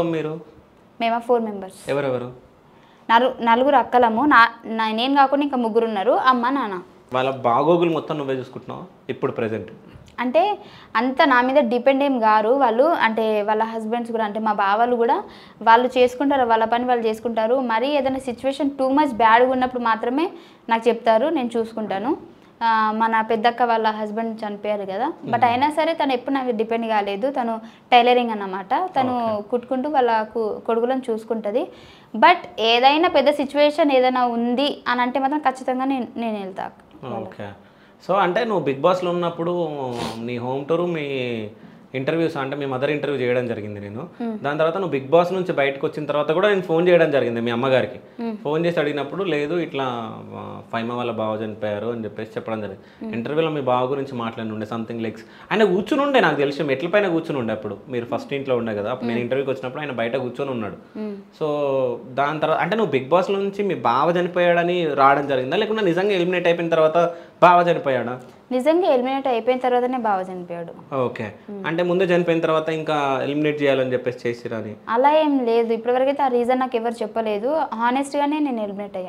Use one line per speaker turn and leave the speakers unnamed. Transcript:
మీరు?
మేము 4 మెంబర్స్.
ఎవరెవరు?
నలుగురు అక్కలము. నేను కాకుండా ఇంకా ముగ్గురు ఉన్నారు, అమ్మ నాన్న.
వాళ్ళ బాగోగులు మొత్తం నువ్వే చూసుకుంటున్నావు ఇప్పుడు ప్రెజెంట్?
అంటే అంత నా మీద డిపెండ్ ఏం గారు వాళ్ళు, అంటే వాళ్ళ హస్బెండ్స్ కూడా, అంటే మా బావలు కూడా వాళ్ళు చేసుకుంటారు, వాళ్ళ పని వాళ్ళు చేసుకుంటారు. మరీ ఏదైనా సిచ్యువేషన్ టూ మచ్ బ్యాడ్గా ఉన్నప్పుడు మాత్రమే నాకు చెప్తారు, నేను చూసుకుంటాను. మన పెద్దక్క వాళ్ళ హస్బెండ్ చనిపోయారు కదా, బట్ అయినా సరే తను ఎప్పుడు నాకు డిపెండ్ కాలేదు. తను టైలరింగ్ అన్నమాట, తను కుట్టుకుంటూ వాళ్ళ కొడుకులను చూసుకుంటుంది. బట్ ఏదైనా పెద్ద సిచ్యువేషన్ ఏదైనా ఉంది అని అంటే మాత్రం ఖచ్చితంగా నేను వెళ్తా.
ఓకే. సో అంటే నువ్వు బిగ్ బాస్లో ఉన్నప్పుడు నీ హోమ్ టూర్, మీ ఇంటర్వ్యూస్, అంటే మీ మదర్ ఇంటర్వ్యూ చేయడం జరిగింది నేను. దాని తర్వాత నువ్వు బిగ్ బాస్ నుంచి బయటకు వచ్చిన తర్వాత కూడా నేను ఫోన్ చేయడం జరిగింది మీ అమ్మగారికి. ఫోన్ చేసి అడిగినప్పుడు లేదు ఇట్లా ఫైమా వాళ్ళ బావ చనిపోయారు అని చెప్పేసి చెప్పడం జరిగింది. ఇంటర్వ్యూలో మీ బావ గురించి మాట్లాడి సంథింగ్ లైక్స్ ఆయన కూర్చుని ఉండే, నాకు తెలిసి మెట్ల పైన కూర్చుని ఉండే. అప్పుడు మీరు ఫస్ట్ ఇంట్లో ఉండే కదా, అప్పుడు నేను ఇంటర్వ్యూకి వచ్చినప్పుడు ఆయన బయట కూర్చొని ఉన్నాడు. సో దాని తర్వాత అంటే నువ్వు బిగ్ బాస్ నుంచి మీ బావ చనిపోయాడని రావడం జరిగిందా, లేకుండా నిజంగా ఎలిమినేట్ అయిపోయిన తర్వాత బావ చనిపోయాడా?
నిజంగా ఎలిమినేట్ అయిపోయిన తర్వాతనే బావ చనిపోయాడు.
ఓకే. అంటే ముందే చనిపోయిన తర్వాత ఇంకా ఎలిమినేట్ చేయాలని చెప్పేసి చేసిరని
అలా ఏం లేదు, ఇప్పటివరకు అయితే ఆ రీజన్ నాకు ఎవరు చెప్పలేదు. హానెస్ట్గానే నేను ఎలిమినేట్ అయ్యా.